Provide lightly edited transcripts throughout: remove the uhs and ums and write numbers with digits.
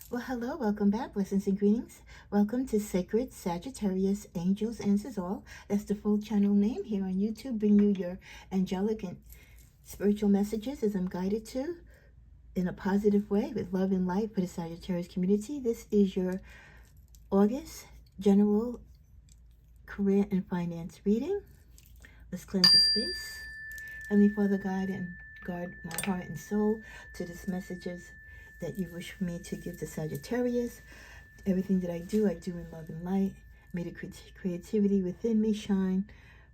Well, hello, welcome back. Blessings and greetings. Welcome to Sacred Sagittarius Angels Answers All. That's the full channel name here on YouTube. Bring you your angelic and spiritual messages as I'm guided to in a positive way with love and light for the Sagittarius community. This is your August general career and finance reading. Let's cleanse the space. Heavenly Father, guide and guard my heart and soul to these messages that you wish for me to give to Sagittarius. Everything that I do in love and light. May the creativity within me shine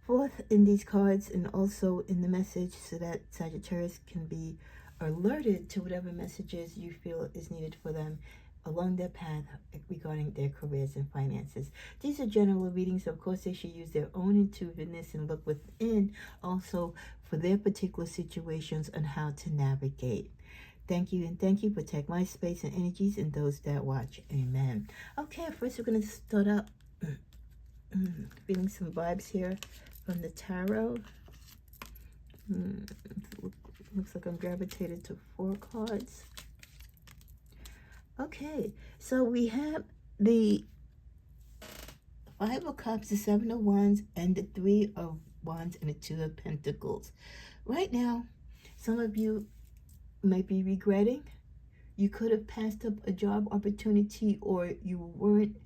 forth in these cards and also in the message so that Sagittarius can be alerted to whatever messages you feel is needed for them along their path regarding their careers and finances. These are general readings. Of course, they should use their own intuitiveness and look within also for their particular situations on how to navigate. Thank you, and thank you. Protect my space and energies and those that watch. Amen. Okay, first we're going to start out feeling some vibes here from the tarot. Looks like I'm gravitated to 4 cards. Okay, so we have the 5 of Cups, the 7 of Wands, and the 3 of Wands and the 2 of Pentacles. Right now, some of you might be regretting. You could have passed up a job opportunity, or you weren't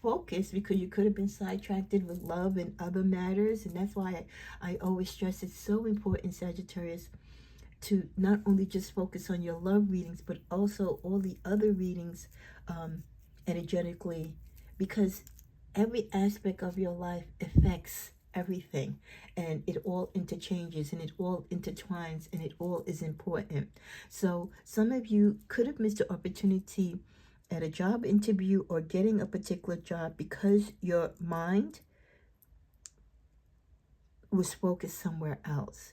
focused because you could have been sidetracked with love and other matters. And that's why I always stress it's so important, Sagittarius, to not only just focus on your love readings, but also all the other readings energetically, because every aspect of your life affects everything, and it all interchanges and it all intertwines and it all is important. So some of you could have missed the opportunity at a job interview or getting a particular job because your mind was focused somewhere else.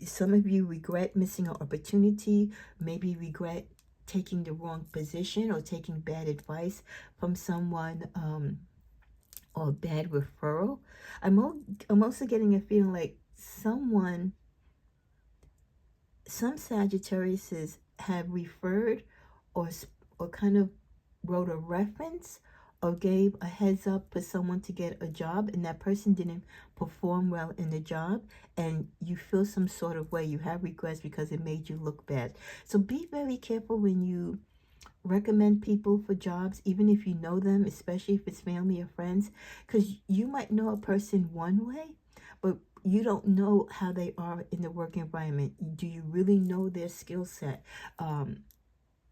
Some of you regret missing an opportunity, maybe regret taking the wrong position or taking bad advice from someone, or a bad referral. I'm also getting a feeling like some Sagittariuses have referred or kind of wrote a reference or gave a heads up for someone to get a job, and that person didn't perform well in the job, and you feel some sort of way. You have regrets because it made you look bad. So be very careful when you recommend people for jobs, even if you know them, especially if it's family or friends, because you might know a person one way, but you don't know how they are in the work environment. Do you really know their skill set?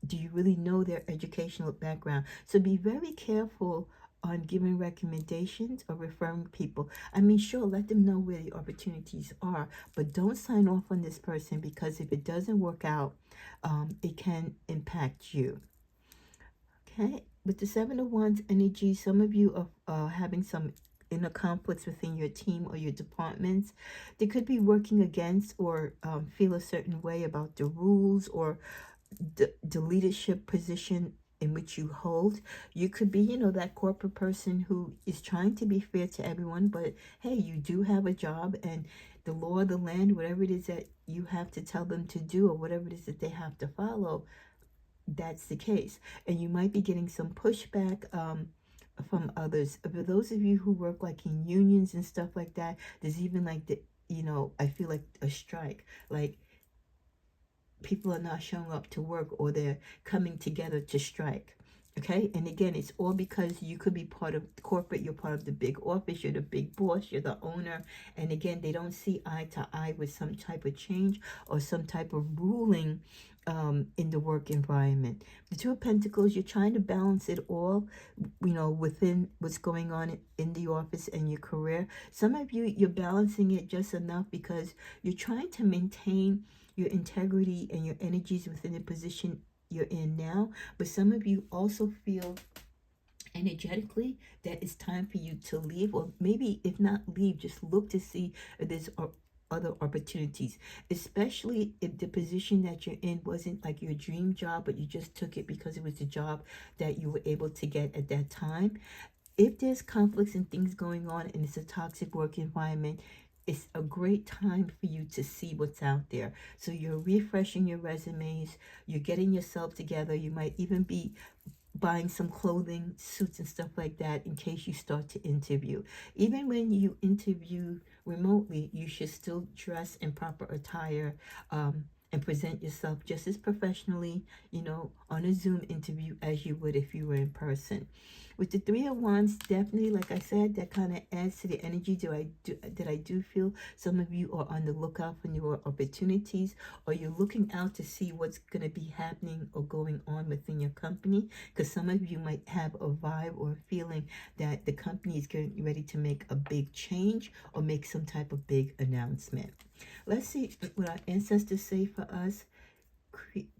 Do you really know their educational background? So be very careful on giving recommendations or referring people. I mean, sure, let them know where the opportunities are, but don't sign off on this person, because if it doesn't work out, it can impact you. Okay, with the 7 of Wands energy, some of you are having some inner conflicts within your team or your departments. They could be working against or feel a certain way about the rules or the leadership position in which you hold. You could be, that corporate person who is trying to be fair to everyone, but hey, you do have a job, and the law of the land, whatever it is that you have to tell them to do or whatever it is that they have to follow, that's the case. And you might be getting some pushback from others. For those of you who work like in unions and stuff like that, there's even like I feel like a strike, like people are not showing up to work, or they're coming together to strike. Okay, and again, it's all because you could be part of corporate, you're part of the big office, you're the big boss, you're the owner, and again, they don't see eye to eye with some type of change or some type of ruling in the work environment. The 2 of Pentacles, you're trying to balance it all, within what's going on in the office and your career. Some of you, you're balancing it just enough because you're trying to maintain your integrity and your energies within the position you're in now. But some of you also feel energetically that it's time for you to leave, or maybe if not leave, just look to see if there's other opportunities, especially if the position that you're in wasn't like your dream job, but you just took it because it was the job that you were able to get at that time. If there's conflicts and things going on and it's a toxic work environment, it's a great time for you to see what's out there. So you're refreshing your resumes, you're getting yourself together. You might even be buying some clothing, suits and stuff like that in case you start to interview. Even when you interview remotely, you should still dress in proper attire, and present yourself just as professionally, on a Zoom interview as you would if you were in person. With the Three of Wands, definitely, like I said, that kind of adds to the energy. That I do feel some of you are on the lookout for new opportunities, or you're looking out to see what's going to be happening or going on within your company, because some of you might have a vibe or a feeling that the company is getting ready to make a big change or make some type of big announcement. Let's see what our ancestors say for us.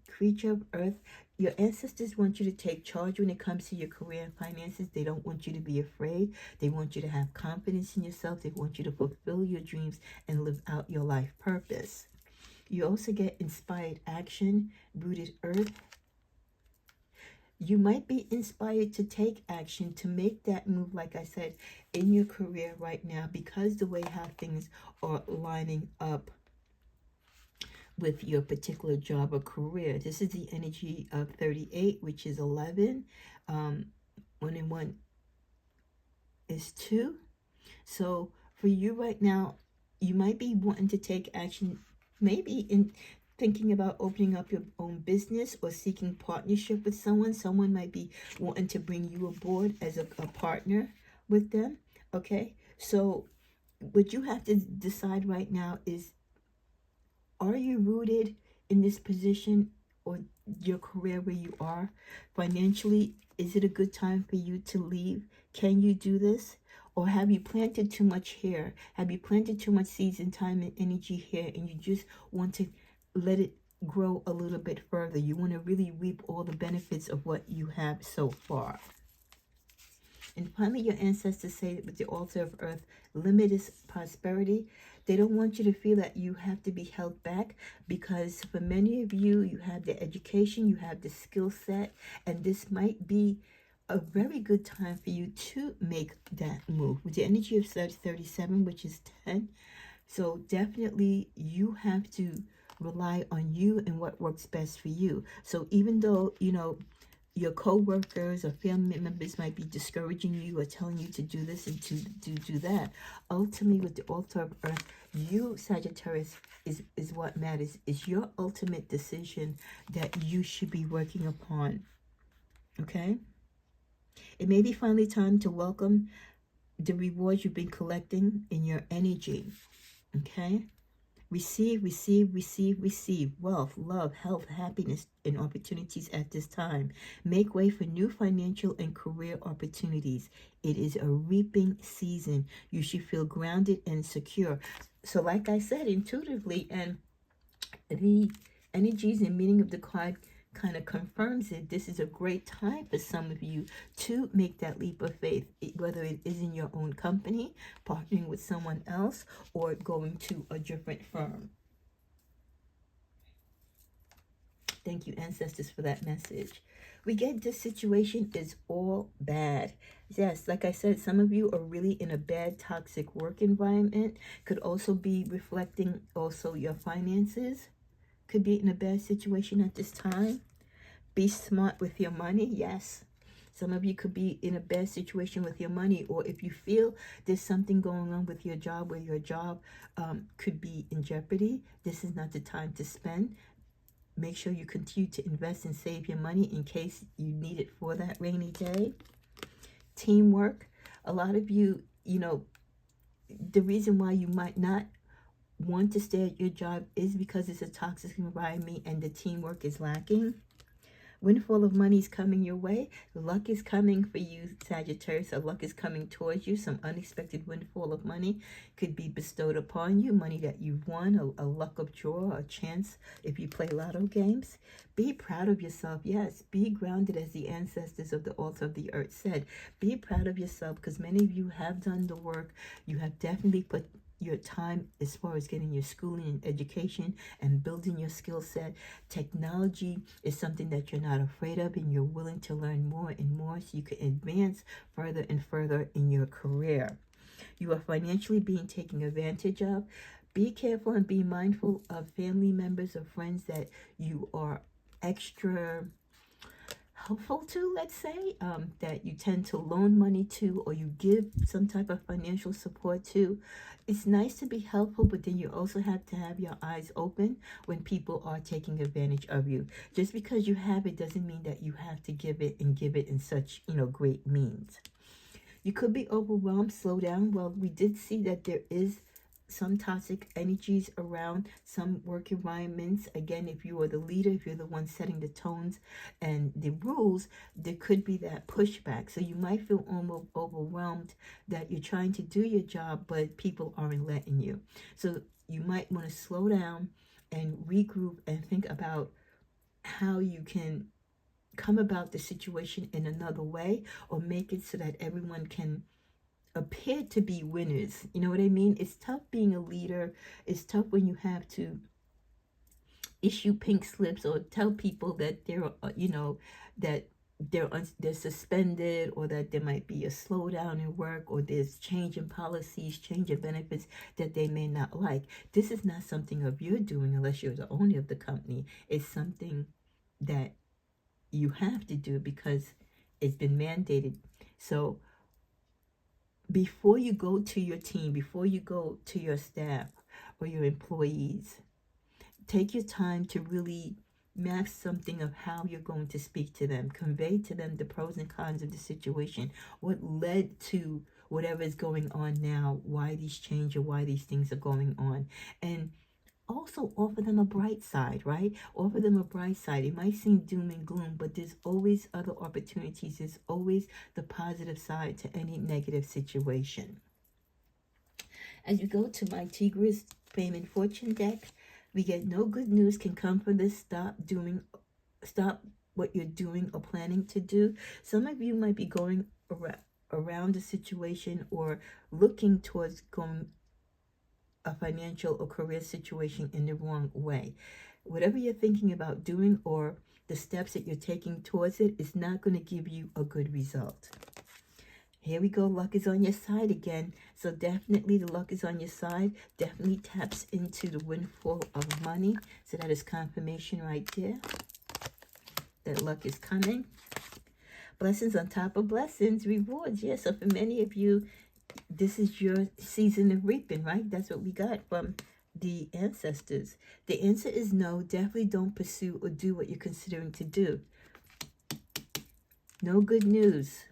Creature of earth, your ancestors want you to take charge when it comes to your career and finances. They don't want you to be afraid. They want you to have confidence in yourself. They want you to fulfill your dreams and live out your life purpose. You also get inspired action, rooted earth. You might be inspired to take action, to make that move, like I said, in your career right now, because the way how things are lining up with your particular job or career. This is the energy of 38, which is 11. 1 and 1 is 2. So for you right now, you might be wanting to take action, maybe in thinking about opening up your own business or seeking partnership with someone. Someone might be wanting to bring you aboard as a partner with them. Okay, so what you have to decide right now is, are you rooted in this position or your career where you are? Financially, is it a good time for you to leave? Can you do this? Or have you planted too much here? Have you planted too much seeds and time and energy here, and you just want to let it grow a little bit further? You want to really reap all the benefits of what you have so far. And finally, your ancestors say with the altar of earth, limitless prosperity. They don't want you to feel that you have to be held back, because for many of you, you have the education, you have the skill set, and this might be a very good time for you to make that move. With the energy of 37, which is 10, so definitely you have to rely on you and what works best for you. So even though, your co-workers or family members might be discouraging you or telling you to do this and to do that, ultimately with the altar of earth, you, Sagittarius, is what matters. It's your ultimate decision that you should be working upon. Okay? It may be finally time to welcome the rewards you've been collecting in your energy. Okay? Receive, receive, receive, receive wealth, love, health, happiness, and opportunities at this time. Make way for new financial and career opportunities. It is a reaping season. You should feel grounded and secure. So like I said, intuitively, and the energies and meaning of the card kind of confirms it, this is a great time for some of you to make that leap of faith, whether it is in your own company, partnering with someone else, or going to a different firm. Thank you, ancestors, for that message. We get this situation is all bad. Yes, like I said, some of you are really in a bad, toxic work environment. Could also be reflecting also your finances. Could be in a bad situation at this time. Be smart with your money. Yes. Some of you could be in a bad situation with your money, or if you feel there's something going on with your job where your job could be in jeopardy, this is not the time to spend. Make sure you continue to invest and save your money in case you need it for that rainy day. Teamwork. A lot of you, the reason why you might not want to stay at your job is because it's a toxic environment and the teamwork is lacking. Windfall of money is coming your way. Luck is coming for you, Sagittarius. So luck is coming towards you. Some unexpected windfall of money could be bestowed upon you. Money that you've won, a luck of draw, a chance if you play lotto games. Be proud of yourself. Yes, be grounded, as the ancestors of the altar of the earth said. Be proud of yourself, because many of you have done the work. You have definitely put your time as far as getting your schooling and education and building your skill set. Technology is something that you're not afraid of, and you're willing to learn more and more so you can advance further and further in your career. You are financially being taken advantage of. Be careful and be mindful of family members or friends that you are extra helpful to, let's say, that you tend to loan money to, or you give some type of financial support to. It's nice to be helpful, but then you also have to have your eyes open when people are taking advantage of you. Just because you have it doesn't mean that you have to give it, and give it in such, great means. You could be overwhelmed. Slow down. Well, we did see that there is some toxic energies around some work environments. Again, if you are the leader, if you're the one setting the tones and the rules, there could be that pushback. So you might feel almost overwhelmed that you're trying to do your job, but people aren't letting you. So you might want to slow down and regroup and think about how you can come about the situation in another way, or make it so that everyone can appear to be winners. You know what I mean? It's tough being a leader. It's tough when you have to issue pink slips or tell people that that they're suspended, or that there might be a slowdown in work, or there's change in policies, change in benefits that they may not like. This is not something of your doing unless you're the owner of the company. It's something that you have to do because it's been mandated. So before you go to your team, before you go to your staff or your employees, take your time to really map something of how you're going to speak to them. Convey to them the pros and cons of the situation, what led to whatever is going on now, why these change or why these things are going on. And also offer them a bright side, right? Offer them a bright side. It might seem doom and gloom, but there's always other opportunities. There's always the positive side to any negative situation. As we go to my Tigris Fame and Fortune deck, we get no good news can come from this. Stop what you're doing or planning to do. Some of you might be going around a situation or looking towards going a financial or career situation in the wrong way. Whatever you're thinking about doing or the steps that you're taking towards it is not going to give you a good result. Here we go. Luck is on your side again. So definitely the luck is on your side. Definitely taps into the windfall of money. So that is confirmation right there that luck is coming. Blessings on top of blessings. Rewards. Yeah, so for many of you, this is your season of reaping, right? That's what we got from the ancestors. The answer is no. Definitely don't pursue or do what you're considering to do. No good news.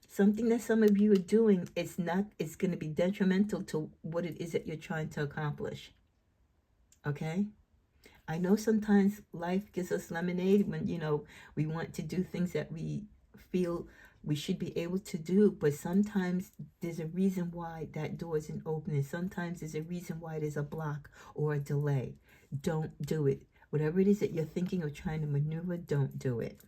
Something that some of you are doing, it's going to be detrimental to what it is that you're trying to accomplish. Okay? I know sometimes life gives us lemonade when, we want to do things that we feel we should be able to do, but sometimes there's a reason why that door isn't open, and sometimes there's a reason why there's a block or a delay. Don't do it. Whatever it is that you're thinking of trying to maneuver, don't do it.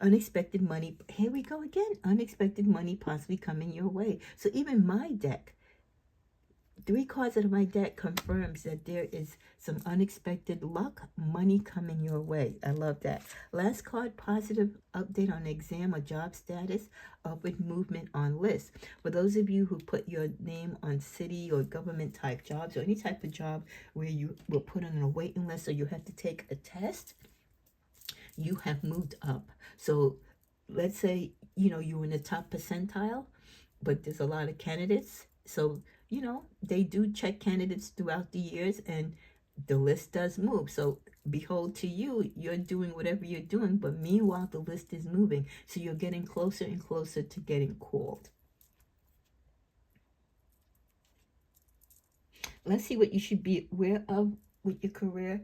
Unexpected money. Here we go again. Unexpected money possibly coming your way. So even my deck, 3 cards out of my deck confirms that there is some unexpected luck, money coming your way. I love that. Last card, positive update on exam or job status, upward movement on list. For those of you who put your name on city or government type jobs, or any type of job where you were put on a waiting list, or you have to take a test, you have moved up. So let's say, you're in the top percentile, but there's a lot of candidates. So they do check candidates throughout the years, and the list does move. So behold to you, you're doing whatever you're doing, but meanwhile, the list is moving. So you're getting closer and closer to getting called. Let's see what you should be aware of with your career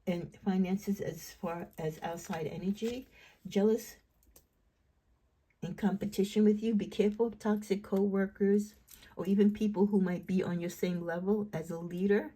and finances as far as outside energy. Jealous in competition with you. Be careful of toxic co-workers, or even people who might be on your same level as a leader.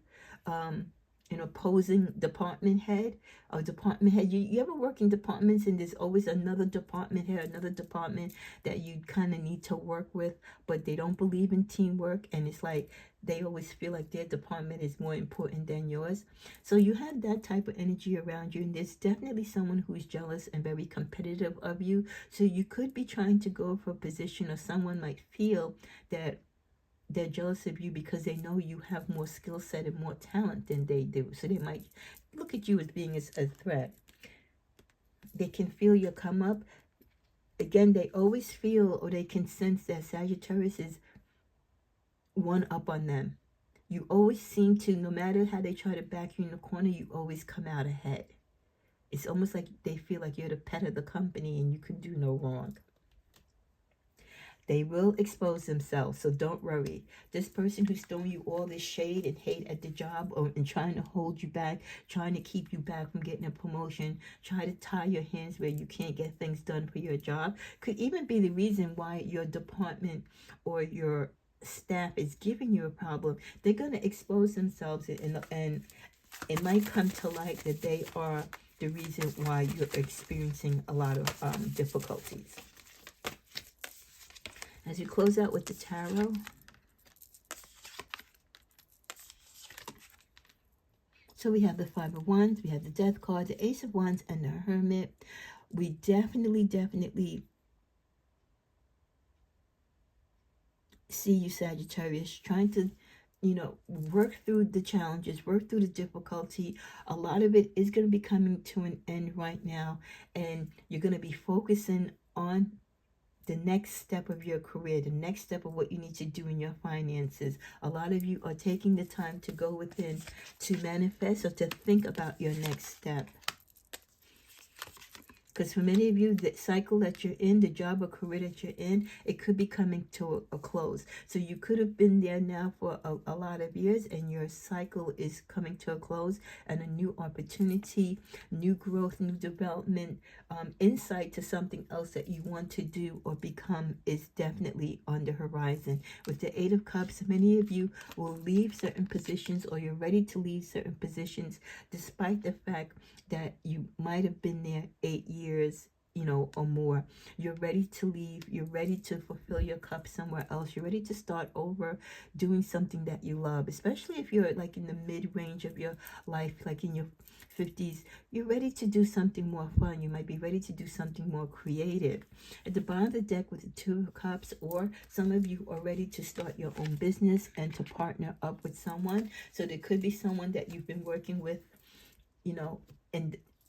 an opposing department head or department head. You ever work in departments and there's always another department head, another department that you kind of need to work with, but they don't believe in teamwork, and it's like they always feel like their department is more important than yours. So you have that type of energy around you, and there's definitely someone who's jealous and very competitive of you. So you could be trying to go for a position, or someone might feel that they're jealous of you because they know you have more skill set and more talent than they do. So they might look at you as being a threat. They can feel your come up. Again, they always feel, or they can sense, that Sagittarius is one up on them. You always seem to, no matter how they try to back you in the corner, you always come out ahead. It's almost like they feel like you're the pet of the company and you can do no wrong. They will expose themselves, so don't worry. This person who's throwing you all this shade and hate at the job, and trying to hold you back, trying to keep you back from getting a promotion, try to tie your hands where you can't get things done for your job, could even be the reason why your department or your staff is giving you a problem. They're going to expose themselves, and it might come to light that they are the reason why you're experiencing a lot of difficulties. As we close out with the tarot, so we have the Five of Wands, we have the Death card, the Ace of Wands, and the Hermit. We definitely see you, Sagittarius, trying to, work through the challenges, work through the difficulty. A lot of it is going to be coming to an end right now, and you're going to be focusing on the next step of your career, the next step of what you need to do in your finances. A lot of you are taking the time to go within to manifest or to think about your next step. Because for many of you, the cycle that you're in, the job or career that you're in, it could be coming to a close. So you could have been there now for a lot of years, and your cycle is coming to a close, and a new opportunity, new growth, new development, insight to something else that you want to do or become is definitely on the horizon. With the Eight of Cups, many of you will leave certain positions, or you're ready to leave certain positions, despite the fact that you might have been there 8 years, or more. You're ready to leave. You're ready to fulfill your cup somewhere else. You're ready to start over doing something that you love, especially if you're like in the mid-range of your life, like in your 50s. You're ready to do something more fun. You might be ready to do something more creative. At the bottom of the deck with the Two of Cups, or some of you are ready to start your own business and to partner up with someone. So there could be someone that you've been working with,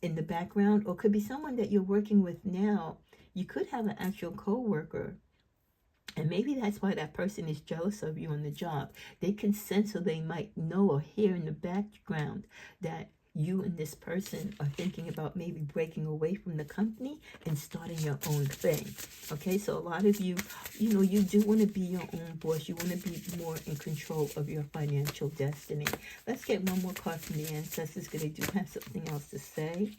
in the background, or could be someone that you're working with now. You could have an actual co-worker, and maybe that's why that person is jealous of you on the job. They can sense, or they might know or hear in the background, that you and this person are thinking about maybe breaking away from the company and starting your own thing. Okay, so a lot of you, you do want to be your own boss. You want to be more in control of your financial destiny. Let's get one more card from the ancestors, because they do have something else to say.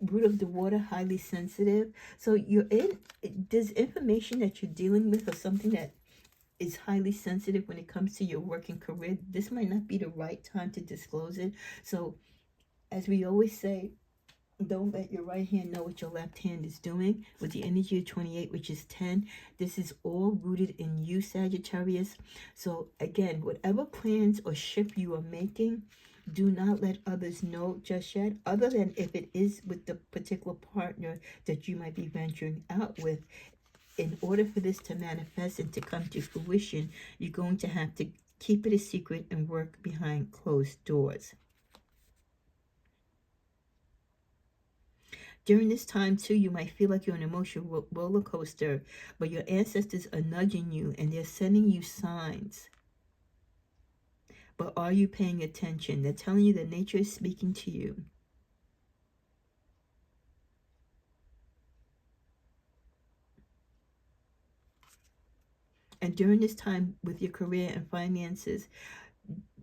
Root of the water, highly sensitive. So there's information that you're dealing with, or something that is highly sensitive when it comes to your working career. This might not be the right time to disclose it. So as we always say, don't let your right hand know what your left hand is doing. With the energy of 28, which is 10, this is all rooted in you, Sagittarius. So again, whatever plans or shift you are making, do not let others know just yet, other than if it is with the particular partner that you might be venturing out with. In order for this to manifest and to come to fruition, you're going to have to keep it a secret and work behind closed doors. During this time, too, you might feel like you're on an emotional roller coaster, but your ancestors are nudging you and they're sending you signs. But are you paying attention? They're telling you that nature is speaking to you. And during this time with your career and finances,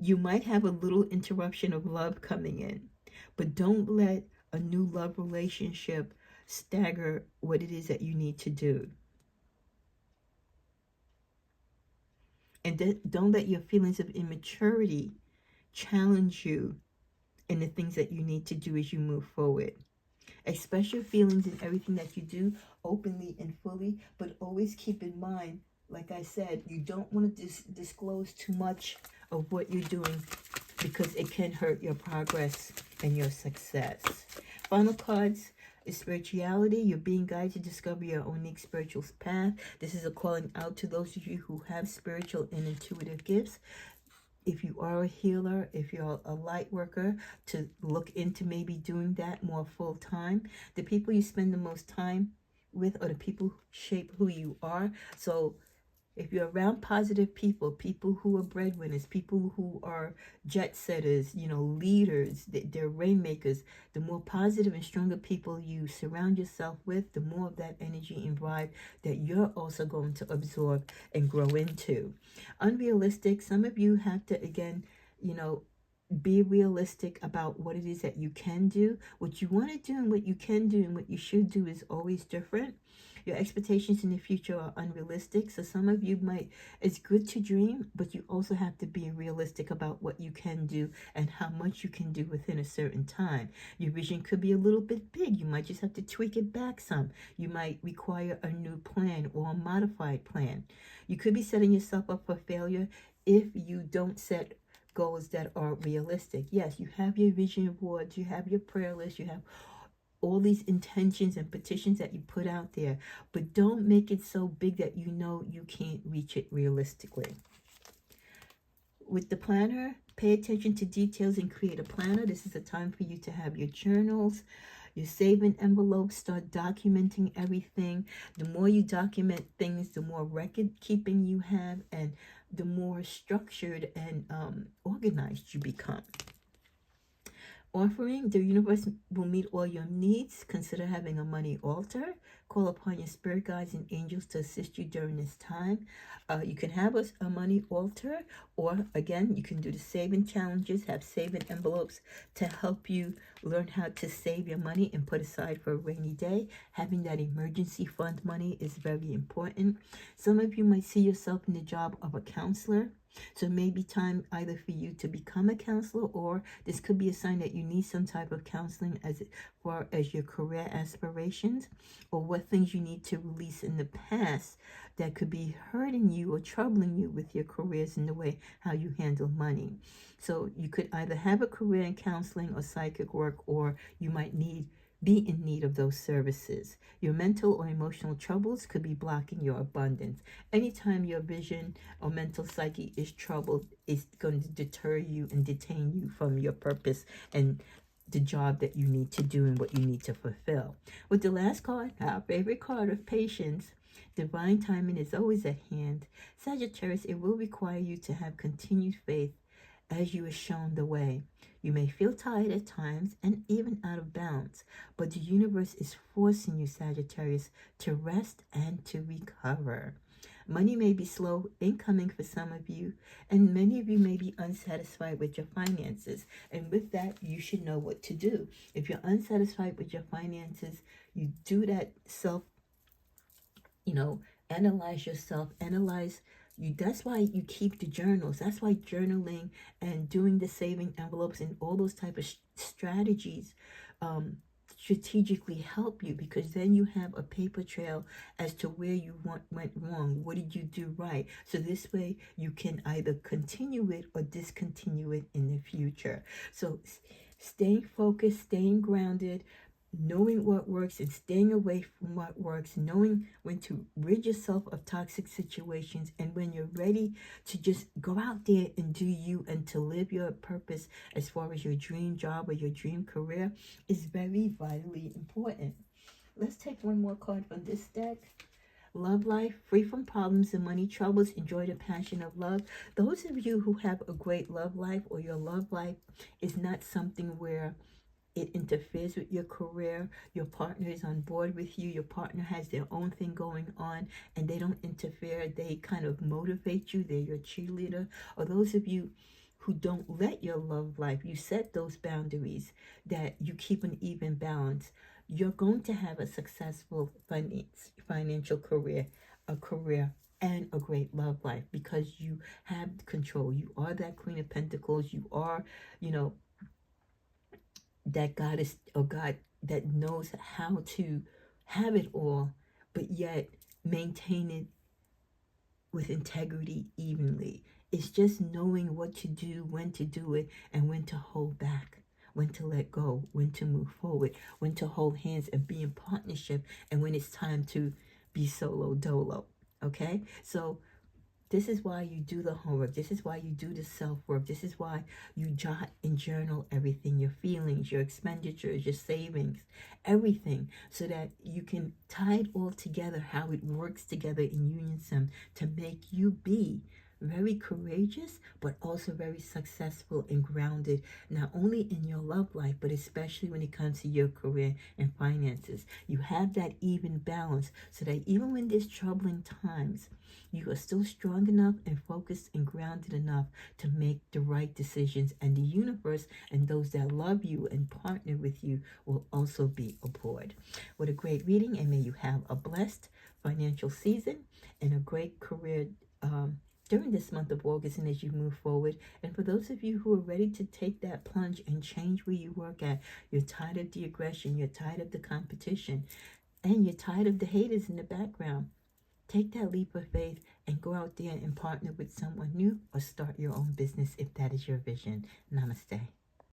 you might have a little interruption of love coming in. But don't let a new love relationship stagger what it is that you need to do. And don't let your feelings of immaturity challenge you in the things that you need to do as you move forward. Express your feelings in everything that you do openly and fully, but always keep in mind, like I said, you don't want to disclose too much of what you're doing because it can hurt your progress and your success. Final cards is spirituality. You're being guided to discover your own unique spiritual path. This is a calling out to those of you who have spiritual and intuitive gifts. If you are a healer, if you're a light worker, to look into maybe doing that more full time. The people you spend the most time with are the people who shape who you are. So if you're around positive people, people who are breadwinners, people who are jet setters, leaders, they're rainmakers, the more positive and stronger people you surround yourself with, the more of that energy and vibe that you're also going to absorb and grow into. Unrealistic, some of you have to, again, be realistic about what it is that you can do. What you want to do and what you can do and what you should do is always different. Your expectations in the future are unrealistic. So some of you it's good to dream, but you also have to be realistic about what you can do and how much you can do within a certain time. Your vision could be a little bit big. You might just have to tweak it back some. You might require a new plan or a modified plan. You could be setting yourself up for failure if you don't set goals that are realistic. Yes, you have your vision boards, you have your prayer list, you have all these intentions and petitions that you put out there, but don't make it so big that you can't reach it realistically. With the planner, pay attention to details and create a planner. This is a time for you to have your journals, your saving envelopes, start documenting everything. The more you document things, the more record keeping you have, and the more structured and organized you become. Offering, the universe will meet all your needs. Consider having a money altar. Call upon your spirit guides and angels to assist you during this time. You can have a money altar, or again, you can do the saving challenges, have saving envelopes to help you learn how to save your money and put aside for a rainy day. Having that emergency fund money is very important. Some of you might see yourself in the job of a counselor. So it may be time either for you to become a counselor, or this could be a sign that you need some type of counseling as far as your career aspirations, or what things you need to release in the past that could be hurting you or troubling you with your careers and the way how you handle money. So you could either have a career in counseling or psychic work, or you might be in need of those services. Your mental or emotional troubles could be blocking your abundance. Anytime your vision or mental psyche is troubled, it's going to deter you and detain you from your purpose and the job that you need to do and what you need to fulfill. With the last card, our favorite card of patience, divine timing is always at hand. Sagittarius, it will require you to have continued faith as you are shown the way. You may feel tired at times and even out of balance, but the universe is forcing you, Sagittarius, to rest and to recover. Money may be slow incoming for some of you, and many of you may be unsatisfied with your finances. And with that, you should know what to do. If you're unsatisfied with your finances, you do that analyze yourself, that's why you keep the journals. That's why journaling and doing the saving envelopes and all those type of strategies strategically help you, because then you have a paper trail as to where you went wrong. What did you do right? So this way you can either continue it or discontinue it in the future. So staying focused, staying grounded, knowing what works and staying away from what works, knowing when to rid yourself of toxic situations, and when you're ready to just go out there and do you and to live your purpose as far as your dream job or your dream career is very vitally important. Let's take one more card from this deck. Love life, free from problems and money troubles, enjoy the passion of love. Those of you who have a great love life, or your love life is not something where it interferes with your career, your partner is on board with you, your partner has their own thing going on, and they don't interfere, they kind of motivate you, they're your cheerleader. Or those of you who don't let your love life, you set those boundaries, that you keep an even balance, you're going to have a successful financial career, and a great love life, because you have control. You are that Queen of Pentacles. You are, that God is, or God that knows how to have it all, but yet maintain it with integrity evenly. It's just knowing what to do, when to do it, and when to hold back, when to let go, when to move forward, when to hold hands and be in partnership, and when it's time to be solo dolo. Okay? So this is why you do the homework. This is why you do the self-work. This is why you jot and journal everything, your feelings, your expenditures, your savings, everything, so that you can tie it all together, how it works together in unison to make you be very courageous, but also very successful and grounded, not only in your love life, but especially when it comes to your career and finances. You have that even balance so that even when there's troubling times, you are still strong enough and focused and grounded enough to make the right decisions. And the universe and those that love you and partner with you will also be aboard. What a great reading, and may you have a blessed financial season and a great career during this month of August and as you move forward. And for those of you who are ready to take that plunge and change where you work at, you're tired of the aggression, you're tired of the competition, and you're tired of the haters in the background. Take that leap of faith and go out there and partner with someone new or start your own business if that is your vision. Namaste.